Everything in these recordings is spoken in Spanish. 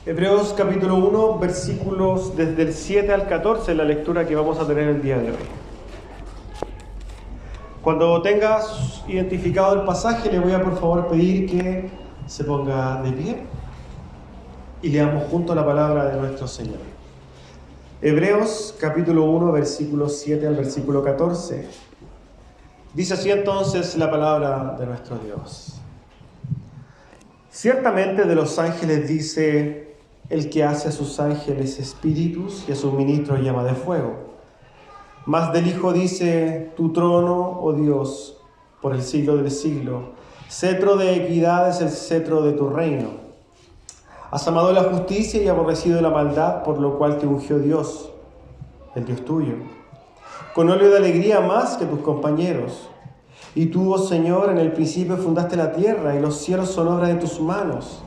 Hebreos capítulo 1, versículos desde el 7 al 14, la lectura que vamos a tener el día de hoy. Cuando tengas identificado el pasaje, le voy a por favor pedir que se ponga de pie y leamos juntos la palabra de nuestro Señor. Hebreos capítulo 1, versículos 7 al versículo 14. Dice así entonces la palabra de nuestro Dios. Ciertamente de los ángeles dice el que hace a sus ángeles espíritus y a sus ministros llama de fuego. Mas del Hijo dice, tu trono, oh Dios, por el siglo del siglo, cetro de equidad es el cetro de tu reino. Has amado la justicia y aborrecido la maldad, por lo cual te ungió Dios, el Dios tuyo, con óleo de alegría más que tus compañeros. Y tú, oh Señor, en el principio fundaste la tierra, y los cielos son obra de tus manos.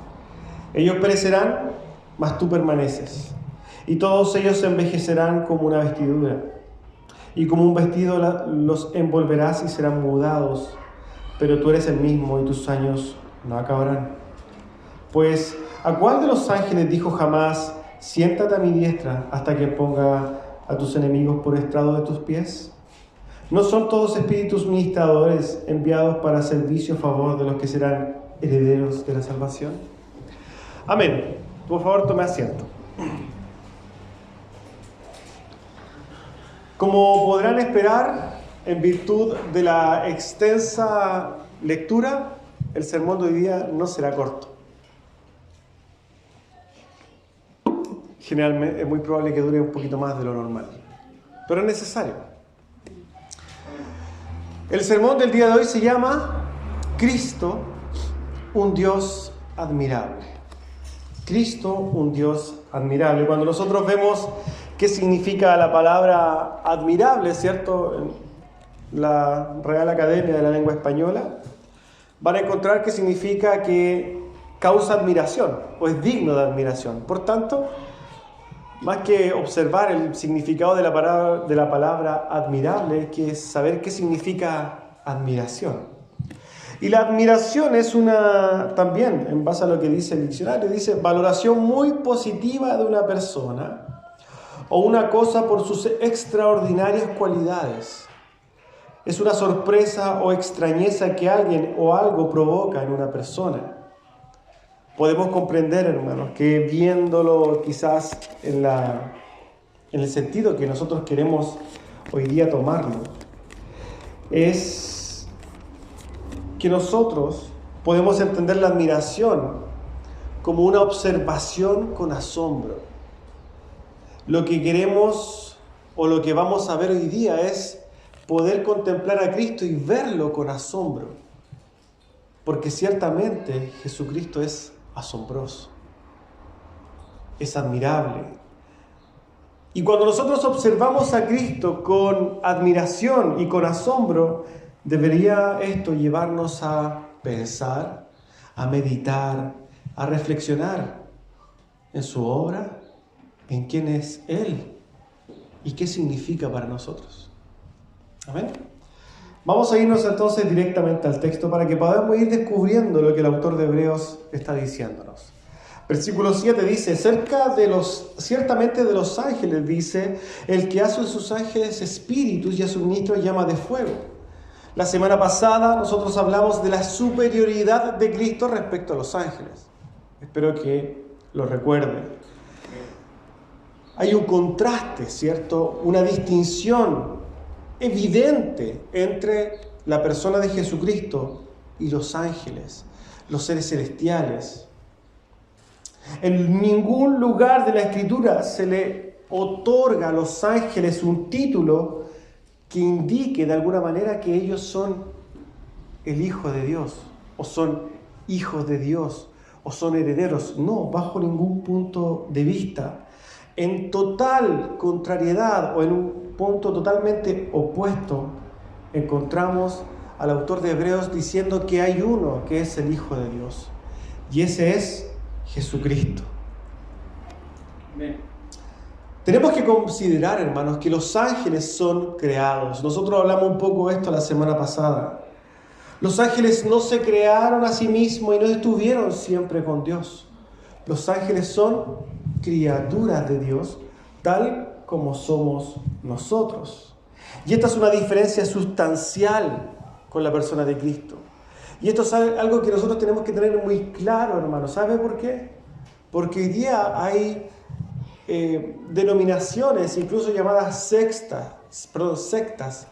Ellos perecerán, mas tú permaneces, y todos ellos envejecerán como una vestidura, y como un vestido los envolverás y serán mudados, pero tú eres el mismo y tus años no acabarán. Pues, ¿a cuál de los ángeles dijo jamás, siéntate a mi diestra hasta que ponga a tus enemigos por estrado de tus pies? ¿No son todos espíritus ministradores enviados para servicio a favor de los que serán herederos de la salvación? Amén. Por favor, tome asiento. Como podrán esperar, en virtud de la extensa lectura, el sermón de hoy día no será corto. Generalmente es muy probable que dure un poquito más de lo normal, pero es necesario. El sermón del día de hoy se llama Cristo, un Dios admirable. Cristo, un Dios admirable. Cuando nosotros vemos qué significa la palabra admirable, ¿cierto? En la Real Academia de la Lengua Española, van a encontrar que significa que causa admiración o es digno de admiración. Por tanto, más que observar el significado de la palabra admirable, que es saber qué significa admiración. Y la admiración es también, en base a lo que dice el diccionario, dice valoración muy positiva de una persona o una cosa por sus extraordinarias cualidades. Es una sorpresa o extrañeza que alguien o algo provoca en una persona. Podemos comprender, hermanos, que viéndolo quizás en el sentido que nosotros queremos hoy día tomarlo, es que nosotros podemos entender la admiración como una observación con asombro. Lo que queremos o lo que vamos a ver hoy día es poder contemplar a Cristo y verlo con asombro. Porque ciertamente Jesucristo es asombroso, es admirable. Y cuando nosotros observamos a Cristo con admiración y con asombro, debería esto llevarnos a pensar, a meditar, a reflexionar en su obra, en quién es Él y qué significa para nosotros. Amén. Vamos a irnos entonces directamente al texto para que podamos ir descubriendo lo que el autor de Hebreos está diciéndonos. Versículo 7 dice, ciertamente de los ángeles dice, el que hace a sus ángeles espíritus y a sus ministros llama de fuego. La semana pasada nosotros hablamos de la superioridad de Cristo respecto a los ángeles. Espero que lo recuerden. Hay un contraste, ¿cierto? Una distinción evidente entre la persona de Jesucristo y los ángeles, los seres celestiales. En ningún lugar de la Escritura se le otorga a los ángeles un título que indique de alguna manera que ellos son el Hijo de Dios, o son hijos de Dios, o son herederos. No, bajo ningún punto de vista. En total contrariedad o en un punto totalmente opuesto, encontramos al autor de Hebreos diciendo que hay uno que es el Hijo de Dios, y ese es Jesucristo. Amén. Tenemos que considerar, hermanos, que los ángeles son creados. Nosotros hablamos un poco de esto la semana pasada. Los ángeles no se crearon a sí mismos y no estuvieron siempre con Dios. Los ángeles son criaturas de Dios, tal como somos nosotros. Y esta es una diferencia sustancial con la persona de Cristo. Y esto es algo que nosotros tenemos que tener muy claro, hermanos. ¿Sabe por qué? Porque hoy día hay denominaciones, incluso llamadas sectas,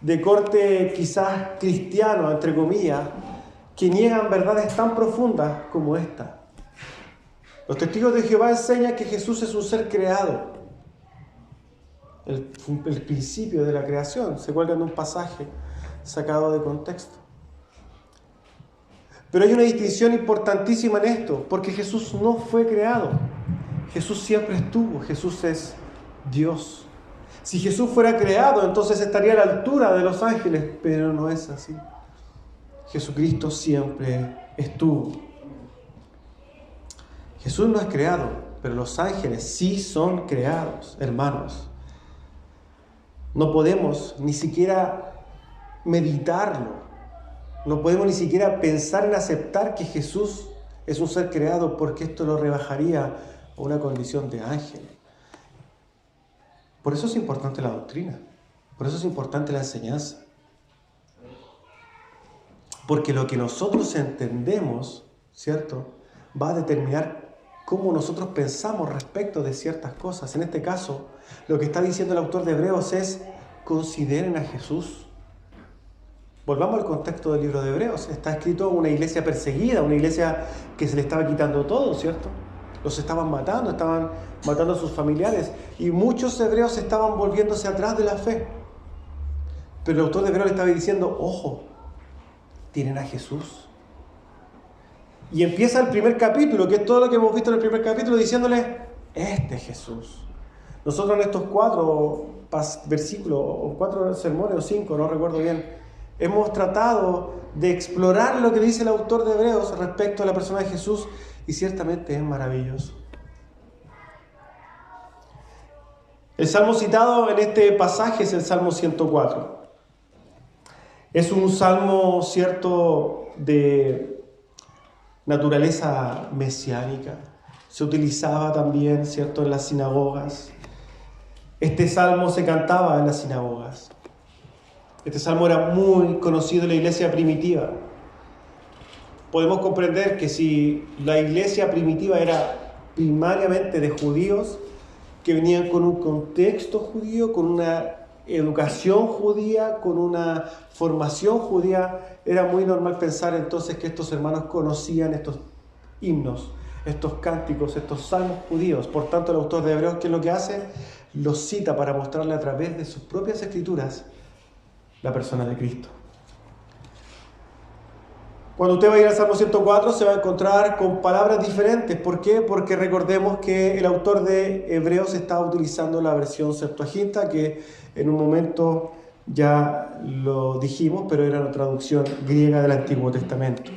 de corte quizás cristiano, entre comillas, que niegan verdades tan profundas como esta. Los testigos de Jehová enseñan que Jesús es un ser creado. El principio de la creación. Se cuelgan de un pasaje sacado de contexto. Pero hay una distinción importantísima en esto, porque Jesús no fue creado. Jesús siempre estuvo. Jesús es Dios. Si Jesús fuera creado, entonces estaría a la altura de los ángeles, pero no es así. Jesucristo siempre estuvo. Jesús no es creado, pero los ángeles sí son creados, hermanos. No podemos ni siquiera meditarlo. No podemos ni siquiera pensar en aceptar que Jesús es un ser creado, porque esto lo rebajaría a una condición de ángel. Por eso es importante la doctrina. Por eso es importante la enseñanza. Porque lo que nosotros entendemos, ¿cierto?, va a determinar cómo nosotros pensamos respecto de ciertas cosas. En este caso, lo que está diciendo el autor de Hebreos es: consideren a Jesús. Volvamos al contexto del libro de Hebreos. Está escrito una iglesia perseguida, una iglesia que se le estaba quitando todo, ¿cierto? Los estaban matando a sus familiares. Y muchos hebreos estaban volviéndose atrás de la fe. Pero el autor de Hebreos le estaba diciendo: ojo, tienen a Jesús. Y empieza el primer capítulo, que es todo lo que hemos visto en el primer capítulo, diciéndole: este es Jesús. Nosotros en estos 4 versículos, o 4 sermones, o 5, no recuerdo bien, hemos tratado de explorar lo que dice el autor de Hebreos respecto a la persona de Jesús, y ciertamente es maravilloso. El salmo citado en este pasaje es el Salmo 104. Es un salmo, cierto, de naturaleza mesiánica. Se utilizaba también, cierto, en las sinagogas. Este salmo se cantaba en las sinagogas. Este salmo era muy conocido en la iglesia primitiva. Podemos comprender que si la iglesia primitiva era primariamente de judíos, que venían con un contexto judío, con una educación judía, con una formación judía, era muy normal pensar entonces que estos hermanos conocían estos himnos, estos cánticos, estos salmos judíos. Por tanto, el autor de Hebreos, ¿qué es lo que hace? Los cita para mostrarle a través de sus propias escrituras la persona de Cristo. Cuando usted va a ir al Salmo 104 se va a encontrar con palabras diferentes. ¿Por qué? Porque recordemos que el autor de Hebreos estaba utilizando la versión Septuaginta, que en un momento ya lo dijimos, pero era una traducción griega del Antiguo Testamento.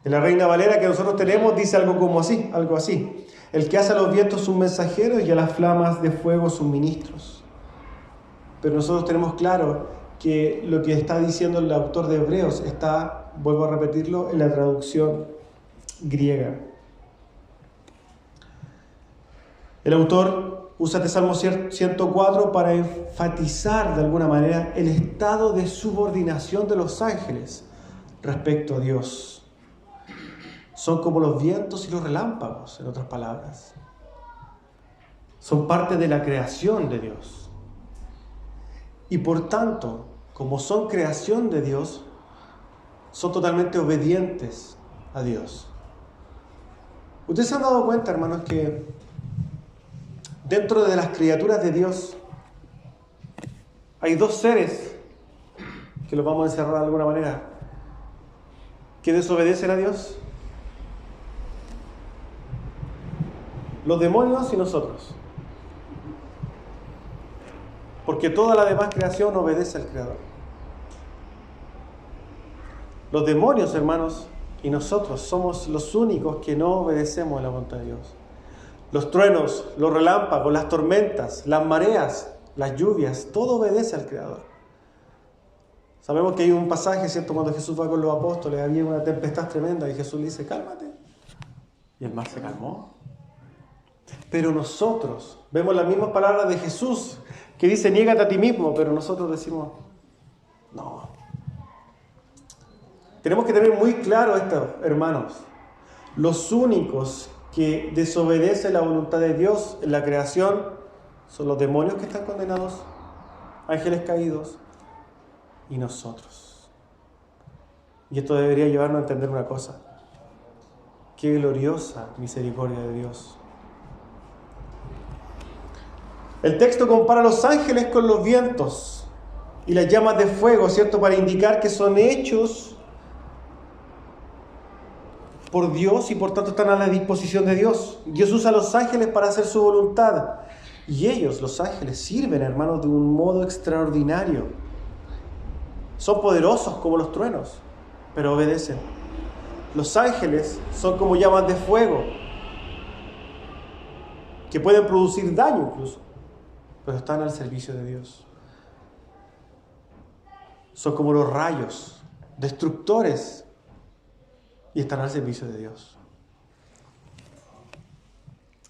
En la Reina Valera que nosotros tenemos dice algo así: el que hace a los vientos sus mensajeros y a las flamas de fuego sus ministros. Pero nosotros tenemos claro que lo que está diciendo el autor de Hebreos está, vuelvo a repetirlo, en la traducción griega. El autor usa este Salmo 104 para enfatizar de alguna manera el estado de subordinación de los ángeles respecto a Dios. Son como los vientos y los relámpagos, en otras palabras. Son parte de la creación de Dios. Y por tanto, como son creación de Dios, son totalmente obedientes a Dios. ¿Ustedes se han dado cuenta, hermanos, que dentro de las criaturas de Dios hay 2 seres, que los vamos a encerrar de alguna manera, que desobedecen a Dios? Los demonios y nosotros. Porque toda la demás creación obedece al Creador. Los demonios, hermanos, y nosotros somos los únicos que no obedecemos a la voluntad de Dios. Los truenos, los relámpagos, las tormentas, las mareas, las lluvias, todo obedece al Creador. Sabemos que hay un pasaje, ¿cierto? Cuando Jesús va con los apóstoles, había una tempestad tremenda y Jesús le dice: cálmate. Y el mar se calmó. Pero nosotros vemos las mismas palabras de Jesús que dice, niégate a ti mismo, pero nosotros decimos, no. Tenemos que tener muy claro esto, hermanos. Los únicos que desobedecen la voluntad de Dios en la creación son los demonios que están condenados, ángeles caídos y nosotros. Y esto debería llevarnos a entender una cosa. Qué gloriosa misericordia de Dios. El texto compara a los ángeles con los vientos y las llamas de fuego, ¿cierto? Para indicar que son hechos por Dios y por tanto están a la disposición de Dios. Dios usa a los ángeles para hacer su voluntad. Y ellos, los ángeles, sirven, hermanos, de un modo extraordinario. Son poderosos como los truenos, pero obedecen. Los ángeles son como llamas de fuego, que pueden producir daño incluso, pero están al servicio de Dios. Son como los rayos, destructores, y están al servicio de Dios.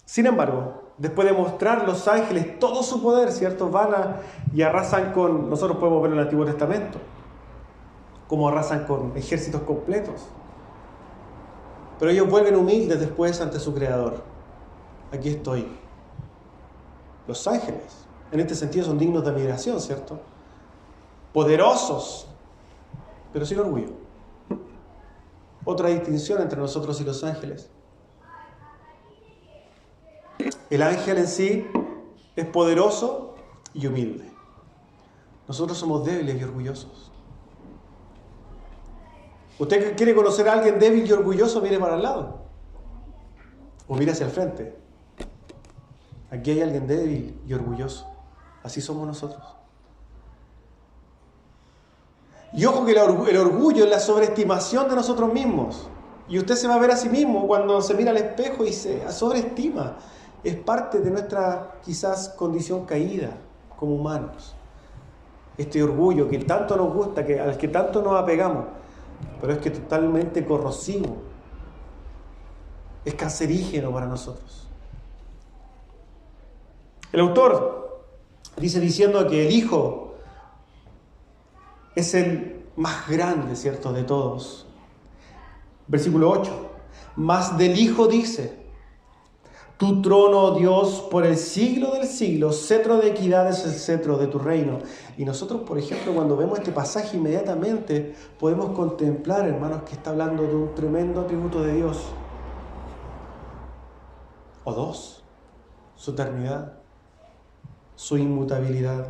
Sin embargo, después de mostrar los ángeles todo su poder, ¿cierto? Van y arrasan con, nosotros podemos ver en el Antiguo Testamento, cómo arrasan con ejércitos completos. Pero ellos vuelven humildes después ante su Creador. Aquí estoy. Los ángeles, en este sentido, son dignos de admiración, ¿cierto? Poderosos, pero sin orgullo. Otra distinción entre nosotros y los ángeles. El ángel en sí es poderoso y humilde. Nosotros somos débiles y orgullosos. Usted quiere conocer a alguien débil y orgulloso, mire para el lado. O mire hacia el frente. Aquí hay alguien débil y orgulloso. Así somos nosotros. Y ojo que el orgullo es la sobreestimación de nosotros mismos. Y usted se va a ver a sí mismo cuando se mira al espejo y se sobreestima. Es parte de nuestra quizás condición caída como humanos. Este orgullo que tanto nos gusta, al que tanto nos apegamos, pero es que es totalmente corrosivo. Es cancerígeno para nosotros. El autor dice diciendo que el Hijo es el más grande, ¿cierto?, de todos. Versículo 8. Mas del Hijo dice: tu trono, oh Dios, por el siglo del siglo, cetro de equidad es el cetro de tu reino. Y nosotros, por ejemplo, cuando vemos este pasaje, inmediatamente podemos contemplar, hermanos, que está hablando de un tremendo atributo de Dios. O dos: su eternidad, su inmutabilidad.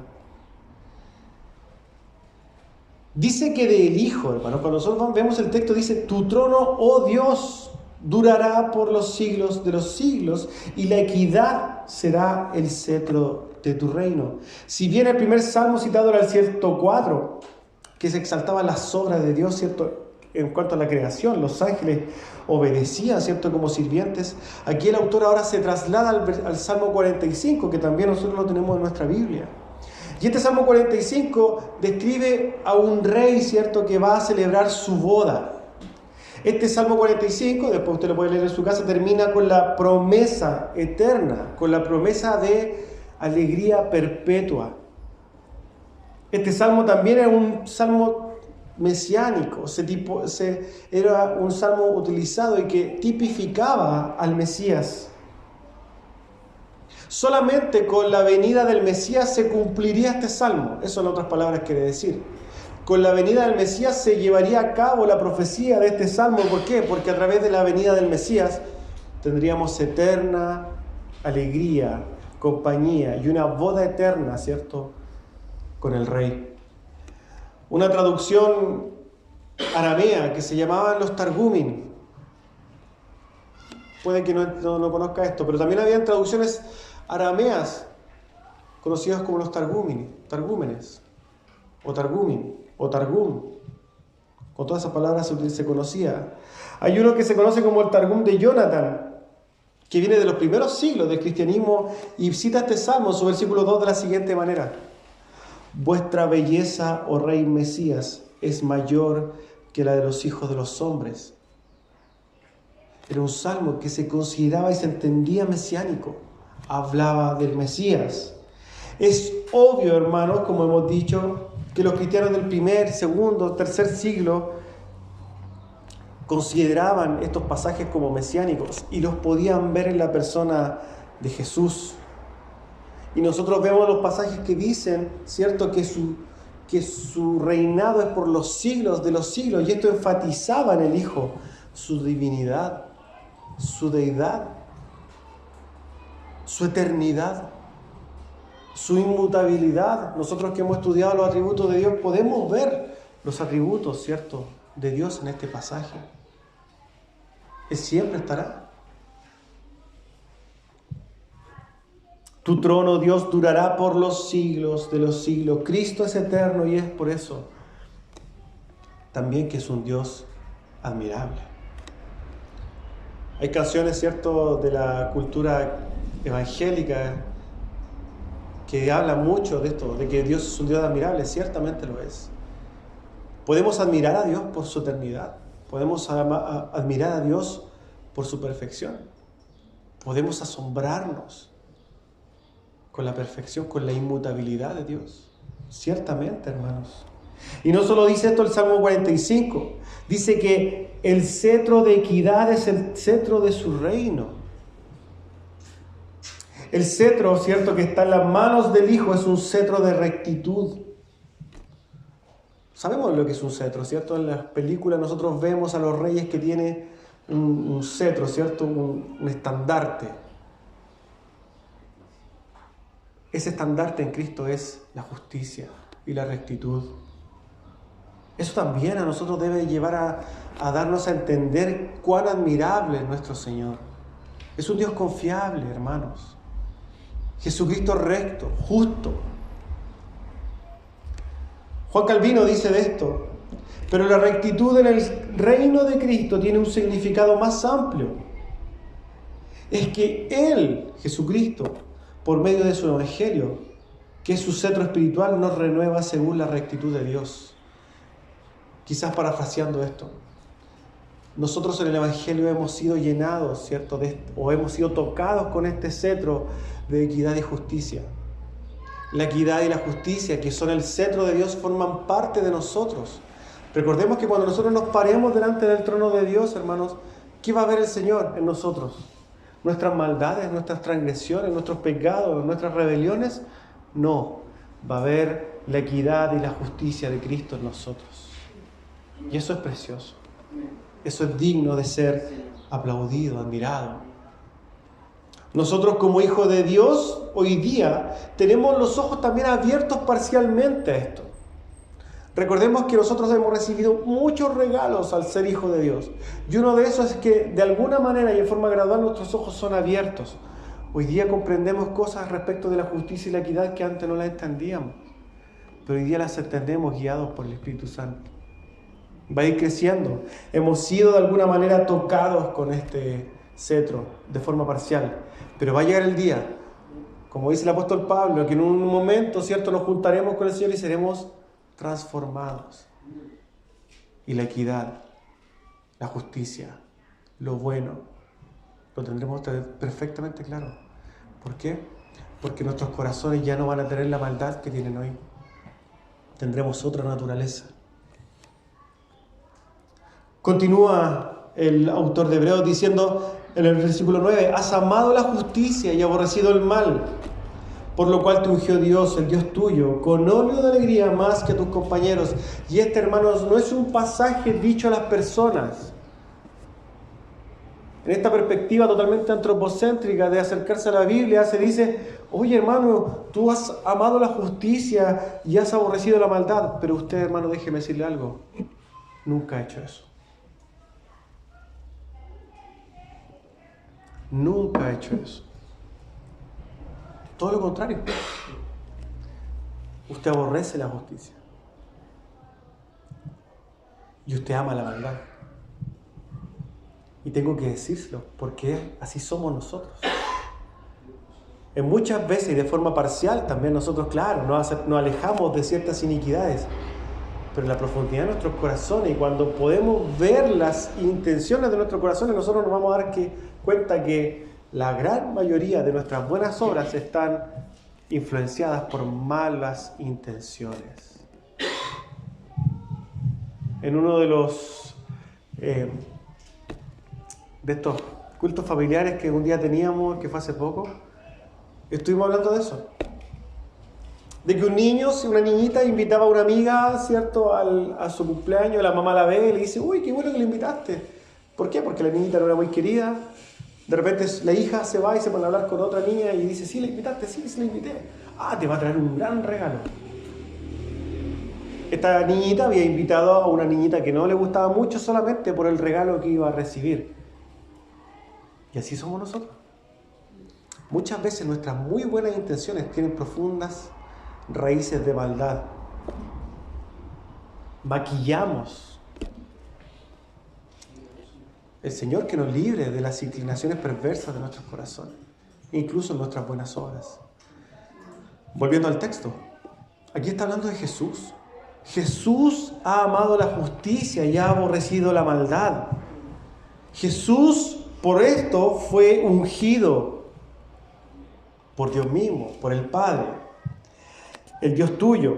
Dice que del Hijo, hermano, cuando nosotros vemos el texto, dice: tu trono, oh Dios, durará por los siglos de los siglos, y la equidad será el cetro de tu reino. Si bien el primer salmo citado era el 104, que se exaltaba las obras de Dios, ¿cierto?, en cuanto a la creación, los ángeles obedecían, ¿cierto?, como sirvientes. Aquí el autor ahora se traslada al Salmo 45, que también nosotros lo tenemos en nuestra Biblia. Y este Salmo 45 describe a un rey, ¿cierto?, que va a celebrar su boda. Este Salmo 45, después usted lo puede leer en su casa, termina con la promesa eterna, con la promesa de alegría perpetua. Este salmo también era un salmo mesiánico, era un salmo utilizado y que tipificaba al Mesías. Solamente con la venida del Mesías se cumpliría este salmo. Eso en otras palabras quiere decir. Con la venida del Mesías se llevaría a cabo la profecía de este salmo. ¿Por qué? Porque a través de la venida del Mesías tendríamos eterna alegría, compañía y una boda eterna, ¿cierto?, con el Rey. Una traducción aramea que se llamaban los Targumim. Puede que no conozca esto, pero también habían traducciones arameas conocidas como los targúmenes, o targumim, o targum. Con todas esas palabras se conocía. Hay uno que se conoce como el Targum de Jonathan, que viene de los primeros siglos del cristianismo, y cita este salmo en su versículo 2 de la siguiente manera: vuestra belleza, oh Rey Mesías, es mayor que la de los hijos de los hombres. Era un salmo que se consideraba y se entendía mesiánico. Hablaba del Mesías. Es obvio, hermanos, como hemos dicho, que los cristianos del primer, segundo, tercer siglo consideraban estos pasajes como mesiánicos y los podían ver en la persona de Jesús. Y nosotros vemos los pasajes que dicen, ¿cierto?, que su reinado es por los siglos de los siglos, y esto enfatizaba en el Hijo su divinidad, su deidad, su eternidad, su inmutabilidad. Nosotros que hemos estudiado los atributos de Dios podemos ver los atributos, ¿cierto?, de Dios en este pasaje. Él siempre estará. Tu trono, Dios, durará por los siglos de los siglos. Cristo es eterno y es por eso también que es un Dios admirable. Hay canciones, ¿cierto?, de la cultura evangélica que hablan mucho de esto, de que Dios es un Dios admirable. Ciertamente lo es. Podemos admirar a Dios por su eternidad. Podemos admirar a Dios por su perfección. Podemos asombrarnos con la perfección, con la inmutabilidad de Dios. Ciertamente, hermanos. Y no solo dice esto el Salmo 45. Dice que el cetro de equidad es el cetro de su reino. El cetro, ¿cierto?, que está en las manos del Hijo es un cetro de rectitud. Sabemos lo que es un cetro, ¿cierto? En las películas nosotros vemos a los reyes que tienen un cetro, ¿cierto? Un estandarte. Ese estandarte en Cristo es la justicia y la rectitud. Eso también a nosotros debe llevar a darnos a entender cuán admirable es nuestro Señor. Es un Dios confiable, hermanos. Jesucristo recto, justo. Juan Calvino dice de esto: pero la rectitud en el reino de Cristo tiene un significado más amplio. Es que Él, Jesucristo, por medio de su Evangelio, que es su cetro espiritual, nos renueva según la rectitud de Dios. Quizás parafraseando esto, nosotros en el Evangelio hemos sido llenados, ¿cierto?, o hemos sido tocados con este cetro de equidad y justicia. La equidad y la justicia, que son el cetro de Dios, forman parte de nosotros. Recordemos que cuando nosotros nos paremos delante del trono de Dios, hermanos, ¿qué va a ver el Señor en nosotros? ¿Nuestras maldades, nuestras transgresiones, nuestros pecados, nuestras rebeliones? No, va a ver la equidad y la justicia de Cristo en nosotros. Y eso es precioso. Eso es digno de ser aplaudido, admirado. Nosotros como hijos de Dios, hoy día, tenemos los ojos también abiertos parcialmente a esto. Recordemos que nosotros hemos recibido muchos regalos al ser hijos de Dios. Y uno de esos es que de alguna manera y en forma gradual nuestros ojos son abiertos. Hoy día comprendemos cosas respecto de la justicia y la equidad que antes no las entendíamos. Pero hoy día las entendemos guiados por el Espíritu Santo. Va a ir creciendo. Hemos sido de alguna manera tocados con este cetro de forma parcial. Pero va a llegar el día, como dice el apóstol Pablo, que en un momento, ¿cierto?, nos juntaremos con el Señor y seremos transformados. Y la equidad, la justicia, lo bueno, lo tendremos perfectamente claro. ¿Por qué? Porque nuestros corazones ya no van a tener la maldad que tienen hoy. Tendremos otra naturaleza. Continúa el autor de Hebreos diciendo en el versículo 9: has amado la justicia y aborrecido el mal, por lo cual te ungió Dios, el Dios tuyo, con óleo de alegría más que a tus compañeros. Y hermanos, no es un pasaje dicho a las personas. En esta perspectiva totalmente antropocéntrica de acercarse a la Biblia, se dice: oye, hermano, tú has amado la justicia y has aborrecido la maldad. Pero usted, hermano, déjeme decirle algo: nunca ha hecho eso. Nunca ha hecho eso. Todo lo contrario. Usted aborrece la justicia. Y usted ama la maldad. Y tengo que decírselo, porque así somos nosotros. En muchas veces y de forma parcial también nosotros, claro, nos alejamos de ciertas iniquidades. pero en la profundidad de nuestros corazones, y cuando podemos ver las intenciones de nuestros corazones, nosotros nos vamos a dar cuenta que la gran mayoría de nuestras buenas obras están influenciadas por malas intenciones. En uno de los de estos cultos familiares que un día teníamos, que fue hace poco, estuvimos hablando de eso. De que un niño, una niñita invitaba a una amiga, ¿cierto?, a su cumpleaños, la mamá la ve y le dice, uy, qué bueno que la invitaste. ¿Por qué? Porque la niñita no era muy querida. De repente la hija se va y se pone a hablar con otra niña y dice, sí, la invitaste, sí, la invité. Ah, te va a traer un gran regalo. Esta niñita había invitado a una niñita que no le gustaba mucho solamente por el regalo que iba a recibir. Y así somos nosotros. Muchas veces nuestras muy buenas intenciones tienen profundas raíces de maldad. Maquillamos. El Señor que nos libre de las inclinaciones perversas de nuestros corazones, incluso en nuestras buenas obras. Volviendo al texto, aquí está hablando de Jesús. Jesús ha amado la justicia y ha aborrecido la maldad. Jesús por esto fue ungido por Dios mismo, por el Padre, el Dios tuyo,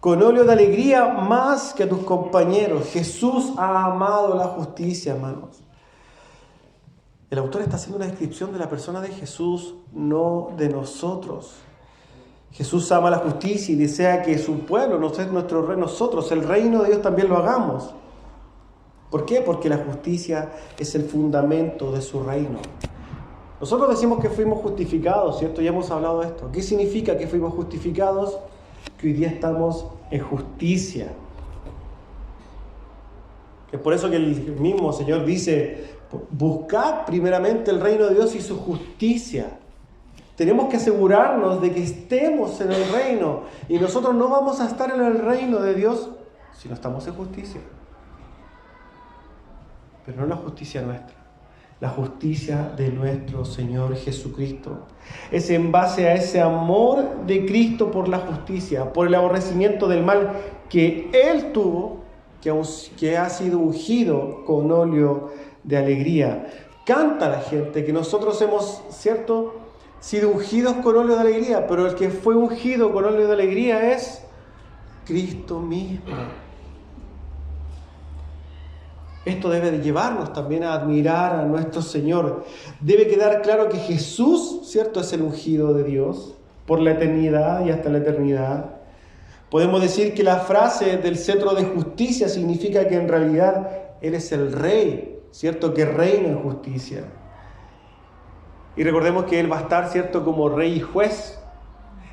con óleo de alegría más que a tus compañeros. Jesús ha amado la justicia, hermanos. El autor está haciendo una descripción de la persona de Jesús, no de nosotros. Jesús ama la justicia y desea que su pueblo, nosotros, el reino de Dios también lo hagamos. ¿Por qué? Porque la justicia es el fundamento de su reino. Nosotros decimos que fuimos justificados, ¿cierto? Ya hemos hablado de esto. ¿Qué significa que fuimos justificados? Que hoy día estamos en justicia. Es por eso que el mismo Señor dice, buscad primeramente el reino de Dios y su justicia. Tenemos que asegurarnos de que estemos en el reino. Y nosotros no vamos a estar en el reino de Dios si no estamos en justicia. Pero no la justicia nuestra. La justicia de nuestro Señor Jesucristo. Es en base a ese amor de Cristo por la justicia, por el aborrecimiento del mal que Él tuvo, que ha sido ungido con óleo de alegría. Canta la gente que nosotros hemos, ¿cierto?, sido ungidos con óleo de alegría, pero el que fue ungido con óleo de alegría es Cristo mismo. Esto debe de llevarnos también a admirar a nuestro Señor. Debe quedar claro que Jesús, ¿cierto?, es el ungido de Dios por la eternidad y hasta la eternidad. Podemos decir que la frase del cetro de justicia significa que en realidad Él es el Rey, ¿cierto?, que reina en justicia. Y recordemos que Él va a estar, ¿cierto?, como Rey y Juez.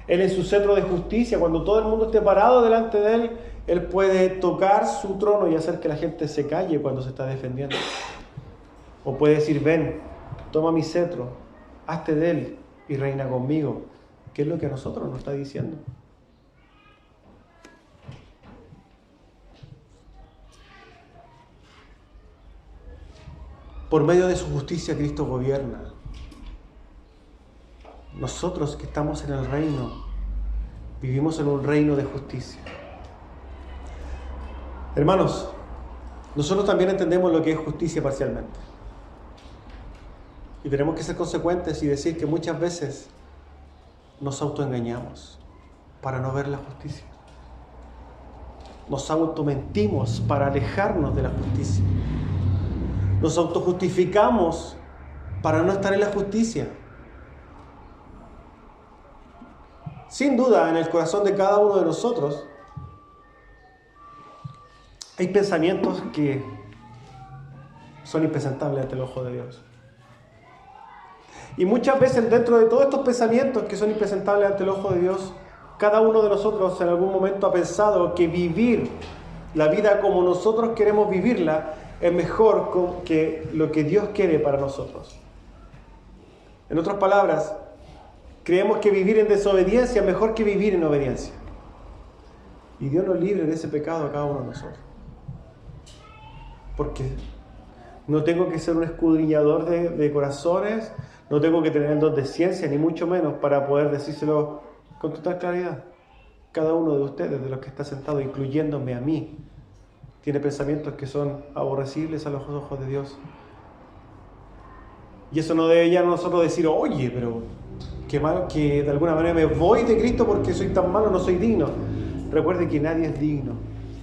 Él en su cetro de justicia, cuando todo el mundo esté parado delante de Él, Él puede tocar su trono y hacer que la gente se calle cuando se está defendiendo. O puede decir, ven, toma mi cetro, hazte de él y reina conmigo. ¿Qué es lo que a nosotros nos está diciendo? Por medio de su justicia Cristo gobierna. Nosotros que estamos en el reino, vivimos en un reino de justicia. Hermanos, nosotros también entendemos lo que es justicia parcialmente. Y tenemos que ser consecuentes y decir que muchas veces nos autoengañamos para no ver la justicia. Nos automentimos para alejarnos de la justicia. Nos autojustificamos para no estar en la justicia. Sin duda, en el corazón de cada uno de nosotros hay pensamientos que son impresentables ante el ojo de Dios. Y muchas veces dentro de todos estos pensamientos que son impresentables ante el ojo de Dios, cada uno de nosotros en algún momento ha pensado que vivir la vida como nosotros queremos vivirla es mejor que lo que Dios quiere para nosotros. En otras palabras, creemos que vivir en desobediencia es mejor que vivir en obediencia. Y Dios nos libre de ese pecado a cada uno de nosotros. Porque no tengo que ser un escudriñador de corazones, no tengo que tener el don de ciencia, ni mucho menos para poder decírselo con total claridad. Cada uno de ustedes, de los que está sentado, incluyéndome a mí, tiene pensamientos que son aborrecibles a los ojos de Dios. Y eso no debe ya nosotros decir, oye, pero qué mal que de alguna manera me voy de Cristo porque soy tan malo, no soy digno. Recuerde que nadie es digno,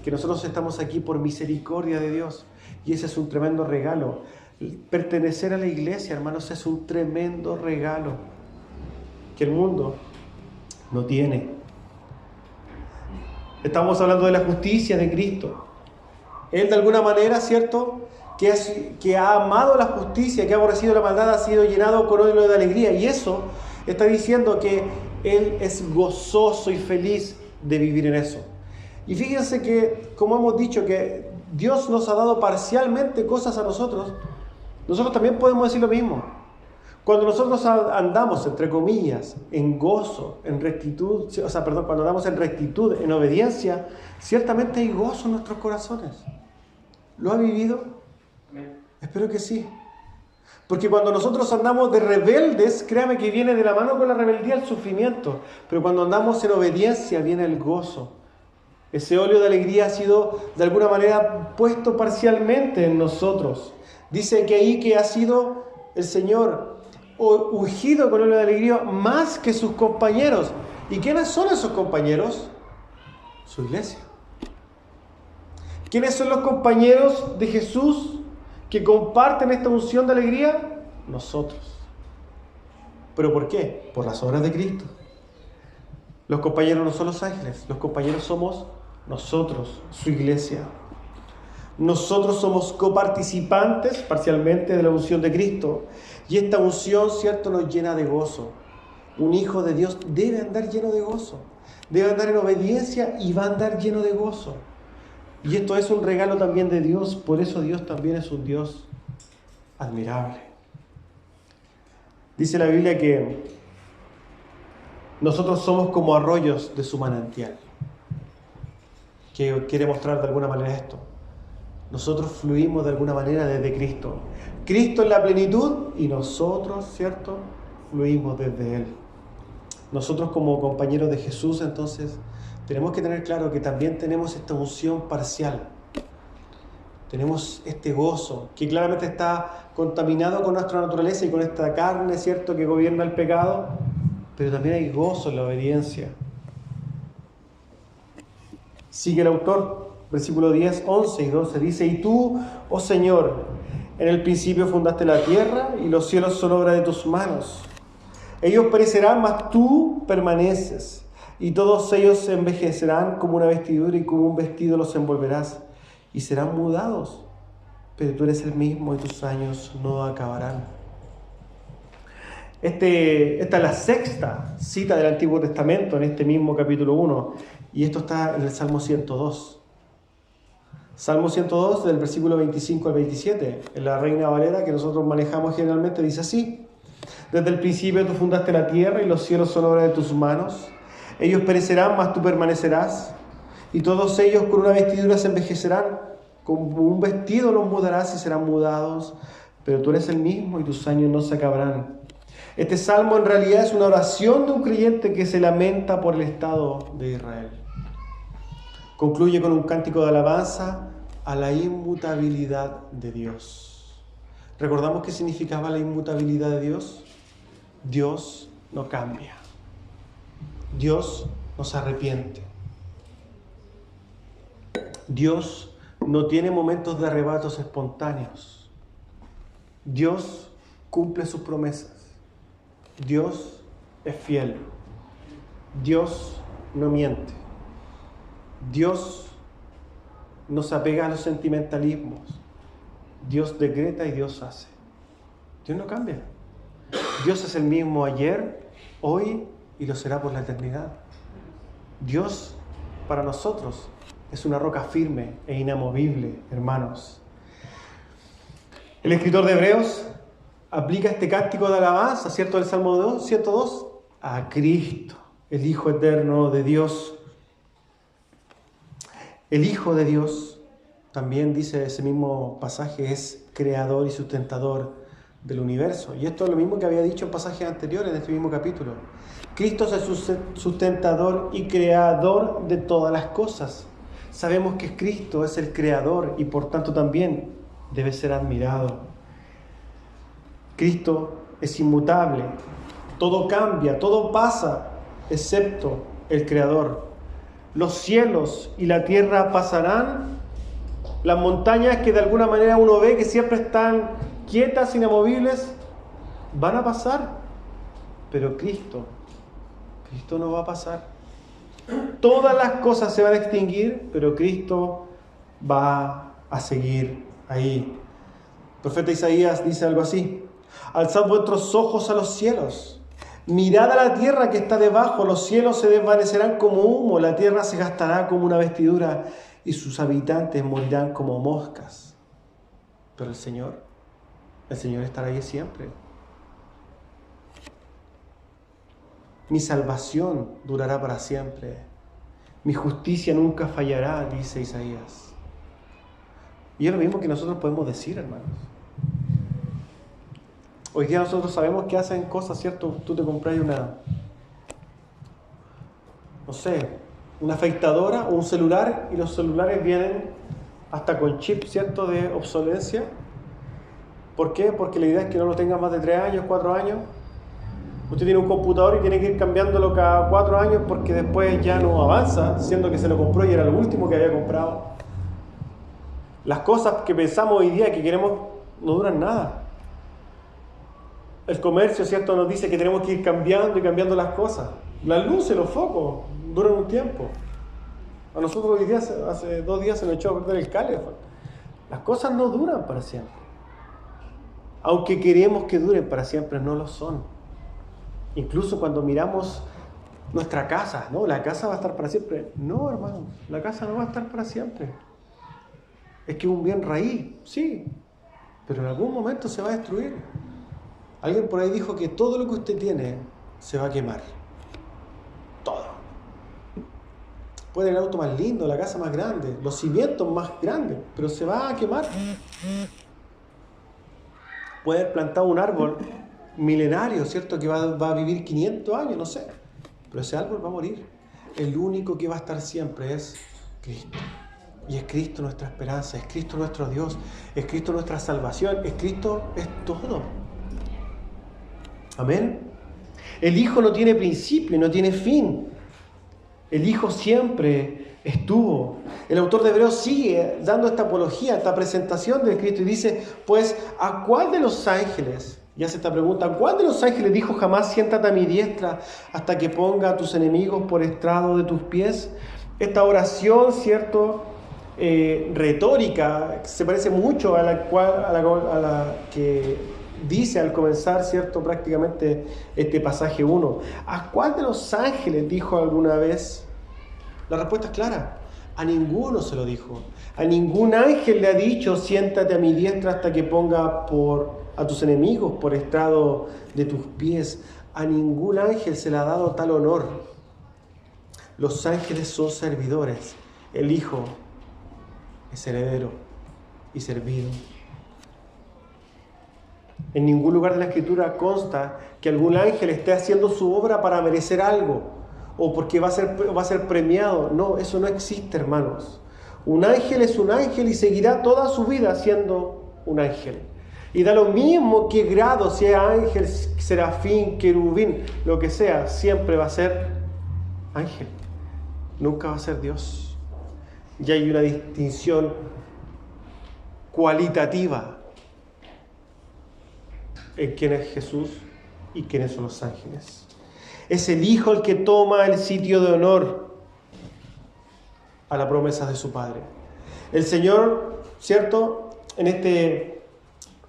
que nosotros estamos aquí por misericordia de Dios. Y ese es un tremendo regalo. Pertenecer a la iglesia, hermanos, es un tremendo regalo que el mundo no tiene. Estamos hablando de la justicia de Cristo. Él de alguna manera, ¿cierto?, que ha amado la justicia, que ha aborrecido la maldad, ha sido llenado con odio de alegría. Y eso está diciendo que Él es gozoso y feliz de vivir en eso. Y fíjense que, como hemos dicho, que Dios nos ha dado parcialmente cosas a nosotros, nosotros también podemos decir lo mismo. Cuando nosotros andamos, entre comillas, en gozo, en rectitud, cuando andamos en rectitud, en obediencia, ciertamente hay gozo en nuestros corazones. ¿Lo ha vivido? Espero que sí. Porque cuando nosotros andamos de rebeldes, créame que viene de la mano con la rebeldía el sufrimiento. Pero cuando andamos en obediencia viene el gozo. Ese óleo de alegría ha sido de alguna manera puesto parcialmente en nosotros. Dice que ahí que ha sido el Señor ungido con óleo de alegría más que sus compañeros. ¿Y quiénes son esos compañeros? Su iglesia. ¿Quiénes son los compañeros de Jesús que comparten esta unción de alegría? Nosotros. ¿Pero por qué? Por las obras de Cristo. Los compañeros no son los ángeles, los compañeros somos nosotros, su iglesia. Nosotros somos coparticipantes parcialmente de la unción de Cristo. Y esta unción, ¿cierto?, nos llena de gozo. Un hijo de Dios debe andar lleno de gozo. Debe andar en obediencia y va a andar lleno de gozo. Y esto es un regalo también de Dios, por eso Dios también es un Dios admirable. Dice la Biblia que nosotros somos como arroyos de su manantial. ¿Qué quiere mostrar de alguna manera esto? Nosotros fluimos de alguna manera desde Cristo. Cristo en la plenitud y nosotros, ¿cierto?, fluimos desde Él. Nosotros como compañeros de Jesús, entonces, tenemos que tener claro que también tenemos esta unción parcial. Tenemos este gozo que claramente está contaminado con nuestra naturaleza y con esta carne, ¿cierto?, que gobierna el pecado, pero también hay gozo en la obediencia. Sigue el autor, versículo 10, 11 y 12, dice: Y tú, oh Señor, en el principio fundaste la tierra y los cielos son obra de tus manos. Ellos perecerán, mas tú permaneces. Y todos ellos se envejecerán como una vestidura y como un vestido los envolverás. Y serán mudados, pero tú eres el mismo y tus años no acabarán. Esta es la sexta cita del Antiguo Testamento en este mismo capítulo 1. Y esto está en el Salmo 102. Salmo 102, del versículo 25 al 27. En la Reina Valera, que nosotros manejamos generalmente, dice así: Desde el principio tú fundaste la tierra y los cielos son obra de tus manos. Ellos perecerán, mas tú permanecerás. Y todos ellos con una vestidura se envejecerán. Como un vestido los mudarás y serán mudados. Pero tú eres el mismo y tus años no se acabarán. Este salmo en realidad es una oración de un creyente que se lamenta por el estado de Israel. Concluye con un cántico de alabanza a la inmutabilidad de Dios. ¿Recordamos qué significaba la inmutabilidad de Dios? Dios no cambia. Dios no se arrepiente. Dios no tiene momentos de arrebatos espontáneos. Dios cumple sus promesas. Dios es fiel. Dios no miente. Dios no se apega a los sentimentalismos. Dios decreta y Dios hace. Dios no cambia. Dios es el mismo ayer, hoy y lo será por la eternidad. Dios para nosotros es una roca firme e inamovible, hermanos. El escritor de Hebreos aplica este cántico de alabanza, ¿cierto?, del Salmo 102, a Cristo, el Hijo eterno de Dios. El Hijo de Dios, también dice ese mismo pasaje, es creador y sustentador del universo. Y esto es lo mismo que había dicho en pasajes anteriores de este mismo capítulo. Cristo es el sustentador y creador de todas las cosas. Sabemos que Cristo es el creador y por tanto también debe ser admirado. Cristo es inmutable. Todo cambia, todo pasa, excepto el creador. Los cielos y la tierra pasarán. Las montañas que de alguna manera uno ve que siempre están quietas, inamovibles, van a pasar. Pero Cristo no va a pasar. Todas las cosas se van a extinguir, pero Cristo va a seguir ahí. El profeta Isaías dice algo así: alzad vuestros ojos a los cielos, mirad a la tierra que está debajo, los cielos se desvanecerán como humo, la tierra se gastará como una vestidura y sus habitantes morirán como moscas. Pero el Señor estará ahí siempre. Mi salvación durará para siempre. Mi justicia nunca fallará, dice Isaías. Y es lo mismo que nosotros podemos decir, hermanos. Hoy día nosotros sabemos que hacen cosas, ¿cierto? Tú te compras una afeitadora o un celular, y los celulares vienen hasta con chip, ¿cierto?, de obsolencia. ¿Por qué? Porque la idea es que no lo tengas más de 3 años, 4 años. Usted tiene un computador y tiene que ir cambiándolo cada 4 años porque después ya no avanza, siendo que se lo compró y era lo último que había comprado. Las cosas que pensamos hoy día que queremos no duran nada. El comercio, ¿cierto?, nos dice que tenemos que ir cambiando y cambiando las cosas. Las luces, los focos, duran un tiempo. A nosotros hoy día, hace 2 días se nos echó a perder el calefón. Las cosas no duran para siempre. Aunque queremos que duren para siempre, no lo son. Incluso cuando miramos nuestra casa, ¿no? La casa va a estar para siempre. No, hermano, la casa no va a estar para siempre. Es que es un bien raíz, sí, pero en algún momento se va a destruir. Alguien por ahí dijo que todo lo que usted tiene se va a quemar. Todo. Puede tener el auto más lindo, la casa más grande, los cimientos más grandes, pero se va a quemar. Puede haber plantado un árbol milenario, ¿cierto?, que va a vivir 500 años, no sé, pero ese árbol va a morir. El único que va a estar siempre es Cristo. Y es Cristo nuestra esperanza, es Cristo nuestro Dios, es Cristo nuestra salvación, es Cristo, es todo. Amén. El Hijo no tiene principio, no tiene fin. El Hijo siempre estuvo. El autor de Hebreos sigue dando esta apología, esta presentación del Cristo y dice, pues, ¿a cuál de los ángeles? Y hace esta pregunta: ¿a cuál de los ángeles dijo jamás siéntate a mi diestra hasta que ponga a tus enemigos por estrado de tus pies? Esta oración, ¿cierto?, retórica, se parece mucho a la que dice al comenzar, ¿cierto?, prácticamente este pasaje 1. ¿A cuál de los ángeles dijo alguna vez? La respuesta es clara: a ninguno se lo dijo. A ningún ángel le ha dicho siéntate a mi diestra hasta que ponga a tus enemigos por estrado de tus pies. A ningún ángel se le ha dado tal honor. Los ángeles son servidores. El Hijo es heredero y servido. En ningún lugar de la Escritura consta que algún ángel esté haciendo su obra para merecer algo o porque va a ser premiado. No, eso no existe, hermanos. Un ángel es un ángel y seguirá toda su vida siendo un ángel. Y da lo mismo qué grado, sea ángel, serafín, querubín, lo que sea, siempre va a ser ángel. Nunca va a ser Dios. Y hay una distinción cualitativa en quién es Jesús y quiénes son los ángeles. Es el Hijo el que toma el sitio de honor a la promesa de su Padre. El Señor, ¿cierto?, en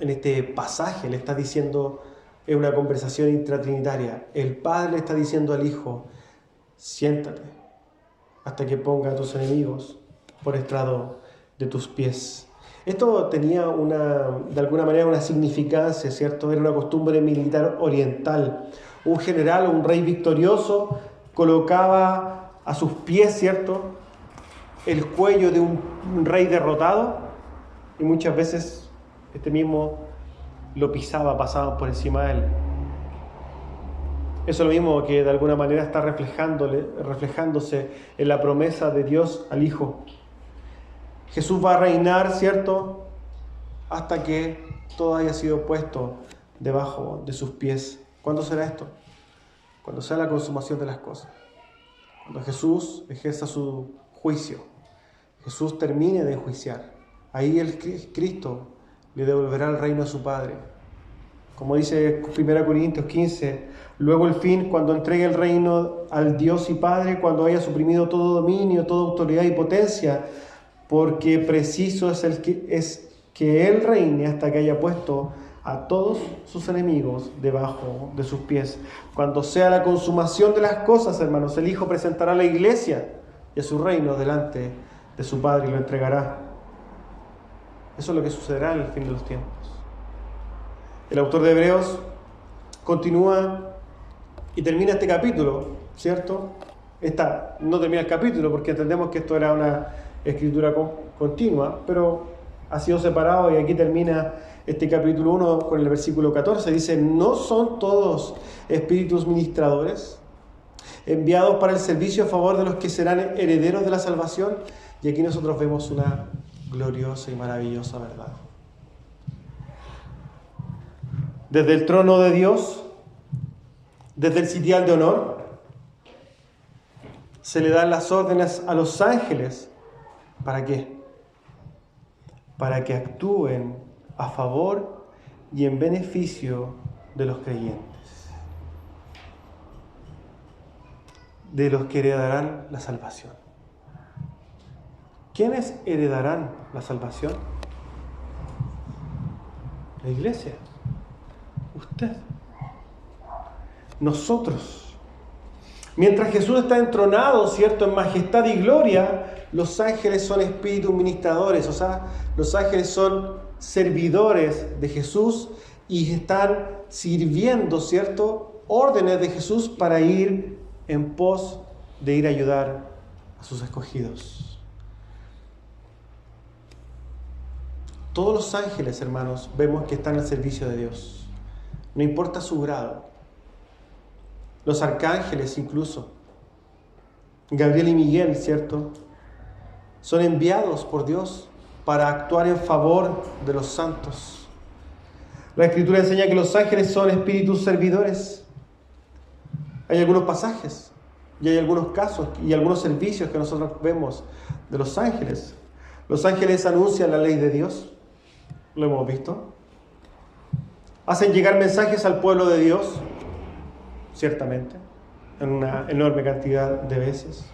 este pasaje le está diciendo, es una conversación intratrinitaria, el Padre le está diciendo al Hijo: siéntate hasta que ponga a tus enemigos por estrado de tus pies. Esto tenía de alguna manera una significancia, ¿cierto? Era una costumbre militar oriental. Un general o un rey victorioso colocaba a sus pies, ¿cierto?, el cuello de un rey derrotado, y muchas veces este mismo lo pisaba, pasaban por encima de él. Eso es lo mismo que de alguna manera está reflejándose en la promesa de Dios al Hijo. Jesús va a reinar, ¿cierto?, hasta que todo haya sido puesto debajo de sus pies. ¿Cuándo será esto? Cuando sea la consumación de las cosas. Cuando Jesús ejerza su juicio. Jesús termine de enjuiciar. Ahí el Cristo le devolverá el reino a su Padre. Como dice 1 Corintios 15, luego el fin, cuando entregue el reino al Dios y Padre, cuando haya suprimido todo dominio, toda autoridad y potencia, porque preciso es que Él reine hasta que haya puesto a todos sus enemigos debajo de sus pies. Cuando sea la consumación de las cosas, hermanos, el Hijo presentará a la iglesia y a su reino delante de su Padre y lo entregará. Eso es lo que sucederá en el fin de los tiempos. El autor de Hebreos continúa y termina este capítulo, ¿cierto? No termina el capítulo porque entendemos que esto era una escritura continua, pero ha sido separado y aquí termina este capítulo 1 con el versículo 14. Dice, ¿no son todos espíritus ministradores enviados para el servicio a favor de los que serán herederos de la salvación? Y aquí nosotros vemos una gloriosa y maravillosa verdad. Desde el trono de Dios, desde el sitial de honor, se le dan las órdenes a los ángeles. ¿Para qué? Para que actúen a favor y en beneficio de los creyentes, de los que heredarán la salvación. ¿Quiénes heredarán la salvación? La iglesia. Usted. Nosotros. Mientras Jesús está entronado, ¿cierto?, en majestad y gloria, los ángeles son espíritus ministradores, o sea, los ángeles son servidores de Jesús y están sirviendo, ¿cierto?, órdenes de Jesús para ir en pos de ir a ayudar a sus escogidos. Todos los ángeles, hermanos, vemos que están al servicio de Dios. No importa su grado. Los arcángeles incluso, Gabriel y Miguel, ¿cierto?, son enviados por Dios para actuar en favor de los santos. La Escritura enseña que los ángeles son espíritus servidores. Hay algunos pasajes y hay algunos casos y algunos servicios que nosotros vemos de los ángeles. Los ángeles anuncian la ley de Dios, lo hemos visto. Hacen llegar mensajes al pueblo de Dios, ciertamente, en una enorme cantidad de veces.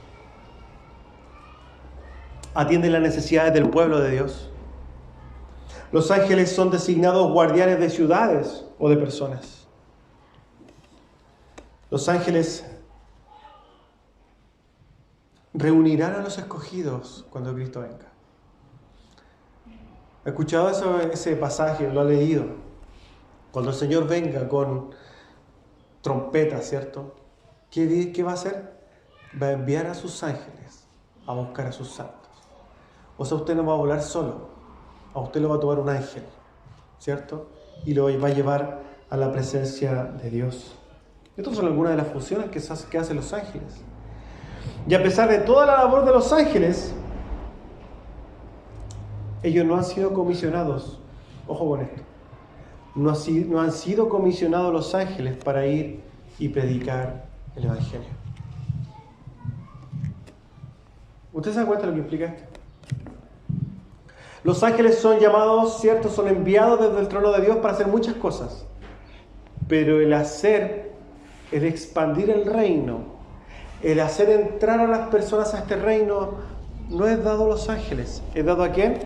Atienden las necesidades del pueblo de Dios. Los ángeles son designados guardianes de ciudades o de personas. Los ángeles reunirán a los escogidos cuando Cristo venga. ¿Ha escuchado ese pasaje? ¿Lo ha leído? Cuando el Señor venga con trompeta, ¿cierto? ¿Qué va a hacer? Va a enviar a sus ángeles a buscar a sus santos. O sea, usted no va a volar solo. A usted lo va a tomar un ángel, ¿cierto? Y lo va a llevar a la presencia de Dios. Estas son algunas de las funciones que hacen los ángeles. Y a pesar de toda la labor de los ángeles, ellos no han sido comisionados. Ojo con esto. No han sido comisionados los ángeles para ir y predicar el Evangelio. ¿Usted se da cuenta de lo que implica esto? Los ángeles son llamados, ¿cierto? Son enviados desde el trono de Dios para hacer muchas cosas. Pero el expandir el reino, el hacer entrar a las personas a este reino, no es dado a los ángeles. ¿Es dado a quién?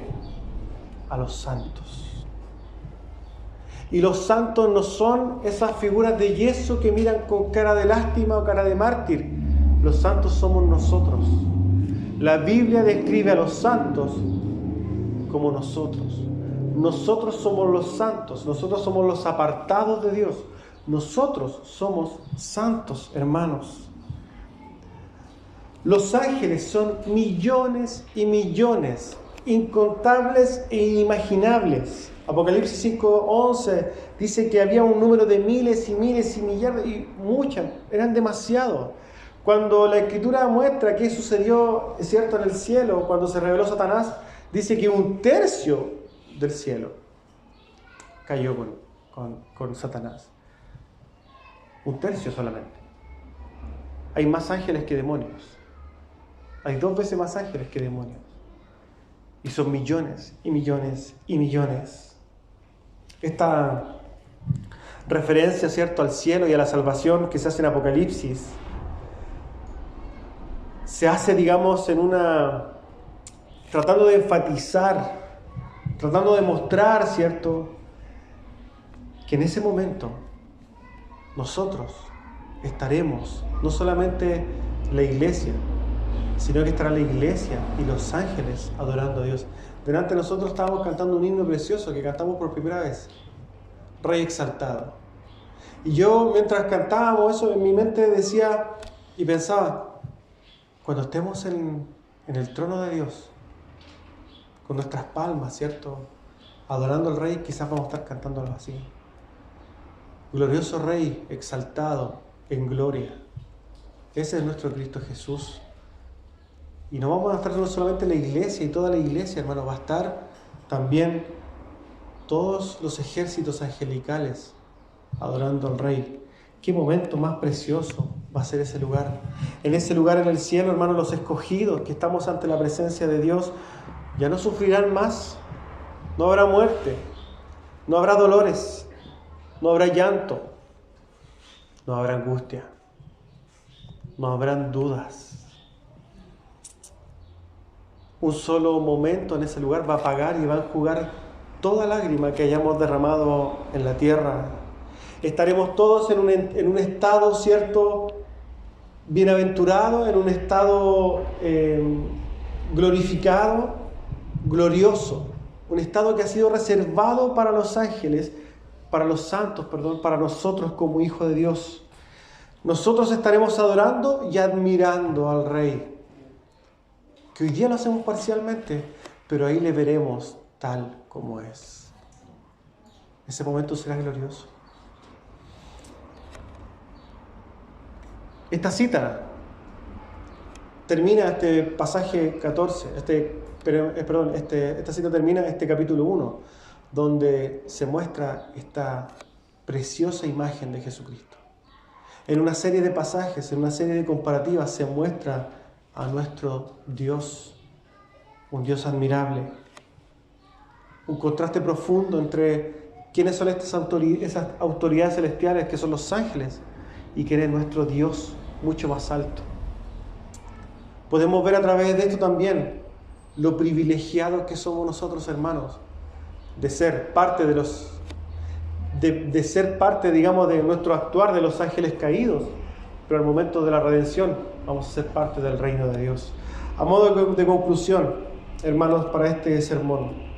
A los santos. Y los santos no son esas figuras de yeso que miran con cara de lástima o cara de mártir. Los santos somos nosotros. La Biblia describe a los santos como nosotros. Nosotros somos los santos, nosotros somos los apartados de Dios. Nosotros somos santos, hermanos. Los ángeles son millones y millones, incontables e inimaginables. Apocalipsis 5:11 dice que había un número de miles y miles y millardes, y muchas, eran demasiados. Cuando la Escritura muestra qué sucedió, es cierto, en el cielo, cuando se reveló Satanás, dice que 1/3 del cielo cayó con Satanás. 1/3 solamente. Hay más ángeles que demonios. Hay 2 veces más ángeles que demonios. Y son millones y millones y millones. Esta referencia, ¿cierto?, al cielo y a la salvación que se hace en Apocalipsis, se hace, digamos, tratando de enfatizar, tratando de mostrar, ¿cierto?, que en ese momento nosotros estaremos, no solamente la iglesia, sino que estará la iglesia y los ángeles adorando a Dios. Delante de nosotros estábamos cantando un himno precioso que cantamos por primera vez, Rey exaltado. Y yo, mientras cantábamos eso, en mi mente decía y pensaba, cuando estemos en el trono de Dios, con nuestras palmas, ¿cierto?, adorando al Rey, quizás vamos a estar cantándolo así. Glorioso Rey, exaltado en gloria. Ese es nuestro Cristo Jesús. Y no vamos a estar no solamente la iglesia y toda la iglesia, hermano, va a estar también todos los ejércitos angelicales adorando al Rey. Qué momento más precioso va a ser ese lugar. En ese lugar en el cielo, hermano, los escogidos que estamos ante la presencia de Dios ya no sufrirán más. No habrá muerte, no habrá dolores, no habrá llanto, no habrá angustia, no habrán dudas. Un solo momento en ese lugar va a apagar y va a enjugar toda lágrima que hayamos derramado en la tierra. Estaremos todos en un estado, ¿cierto?, bienaventurado, en un estado glorificado, glorioso. Un estado que ha sido reservado para los ángeles, para los santos, para nosotros como hijos de Dios. Nosotros estaremos adorando y admirando al Rey, que hoy día lo hacemos parcialmente, pero ahí le veremos tal como es. Ese momento será glorioso. Esta cita termina este pasaje 14, esta cita termina este capítulo 1, donde se muestra esta preciosa imagen de Jesucristo. En una serie de pasajes, en una serie de comparativas, se muestra a nuestro Dios, un Dios admirable. Un contraste profundo entre quiénes son esas autoridades celestiales que son los ángeles y quién es nuestro Dios mucho más alto. Podemos ver a través de esto también lo privilegiados que somos nosotros, hermanos, de ser parte de ser parte, digamos, de nuestro actuar de los ángeles caídos, pero al momento de la redención vamos a ser parte del reino de Dios. A modo de conclusión, hermanos, para este sermón,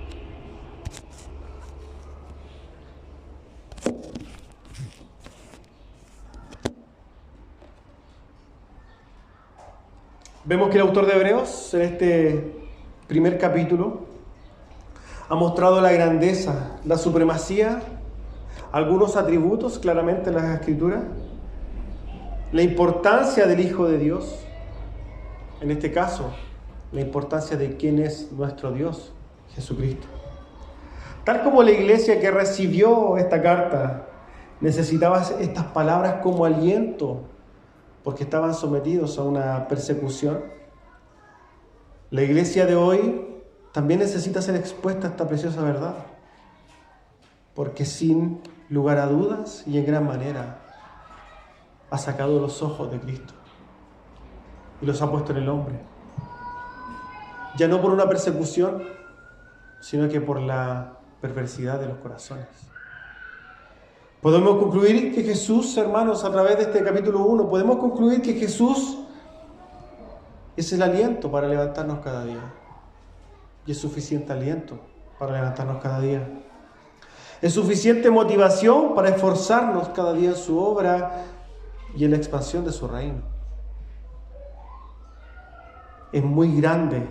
vemos que el autor de Hebreos, en este primer capítulo, ha mostrado la grandeza, la supremacía, algunos atributos claramente en las Escrituras, la importancia del Hijo de Dios, en este caso, la importancia de quién es nuestro Dios, Jesucristo. Tal como la iglesia que recibió esta carta necesitaba estas palabras como aliento, porque estaban sometidos a una persecución, la iglesia de hoy también necesita ser expuesta a esta preciosa verdad, porque sin lugar a dudas y en gran manera ha sacado los ojos de Cristo y los ha puesto en el hombre, ya no por una persecución, sino que por la perversidad de los corazones. Podemos concluir que Jesús, hermanos, a través de este capítulo 1, podemos concluir que Jesús es el aliento para levantarnos cada día. Y es suficiente aliento para levantarnos cada día. Es suficiente motivación para esforzarnos cada día en su obra y en la expansión de su reino. Es muy grande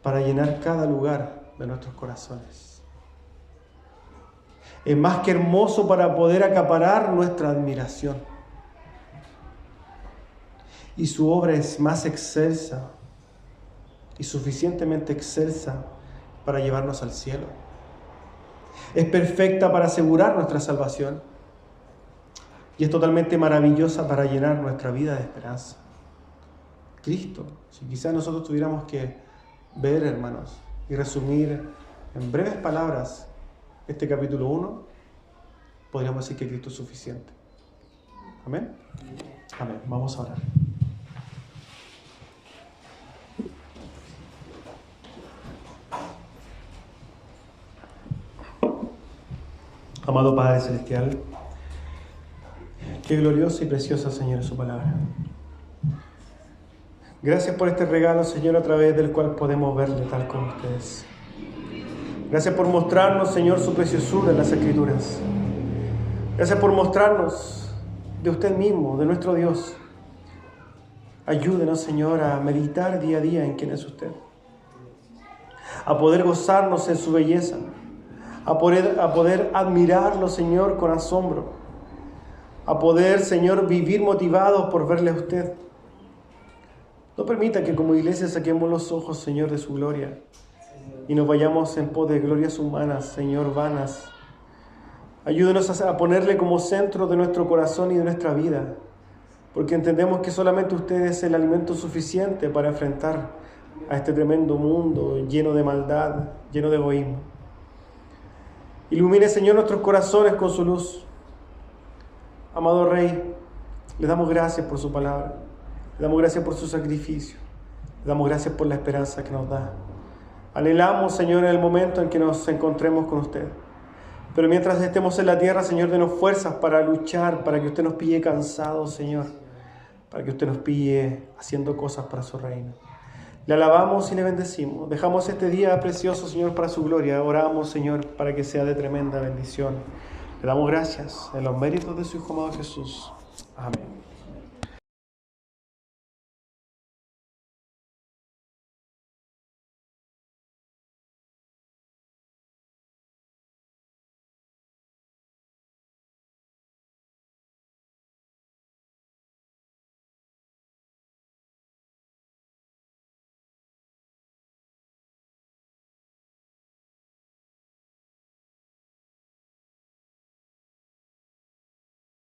para llenar cada lugar de nuestros corazones. es más que hermoso para poder acaparar nuestra admiración. Y su obra es más excelsa y suficientemente excelsa para llevarnos al cielo. Es perfecta para asegurar nuestra salvación y es totalmente maravillosa para llenar nuestra vida de esperanza. Cristo, si quizás nosotros tuviéramos que ver, hermanos, y resumir en breves palabras este capítulo 1, podríamos decir que Cristo es suficiente. ¿Amén? Amén. Vamos a orar. Amado Padre Celestial, qué gloriosa y preciosa, Señor, es su palabra. Gracias por este regalo, Señor, a través del cual podemos verle tal como usted es. Gracias por mostrarnos, Señor, su preciosura en las Escrituras. Gracias por mostrarnos de usted mismo, de nuestro Dios. Ayúdenos, Señor, a meditar día a día en quién es usted. A poder gozarnos en su belleza. A poder admirarlo, Señor, con asombro. A poder, Señor, vivir motivados por verle a usted. No permita que como iglesia saquemos los ojos, Señor, de su gloria y nos vayamos en pos de glorias humanas, Señor, vanas. Ayúdenos a ponerle como centro de nuestro corazón y de nuestra vida, porque entendemos que solamente usted es el alimento suficiente para enfrentar a este tremendo mundo lleno de maldad, lleno de egoísmo. Ilumine, Señor, nuestros corazones con su luz. Amado Rey, le damos gracias por su palabra. Le damos gracias por su sacrificio. Le damos gracias por la esperanza que nos da. Anhelamos, Señor, en el momento en que nos encontremos con usted. Pero mientras estemos en la tierra, Señor, denos fuerzas para luchar, para que usted nos pille cansados, Señor. Para que usted nos pille haciendo cosas para su reino. Le alabamos y le bendecimos. Dejamos este día precioso, Señor, para su gloria. Oramos, Señor, para que sea de tremenda bendición. Le damos gracias en los méritos de su Hijo amado Jesús. Amén.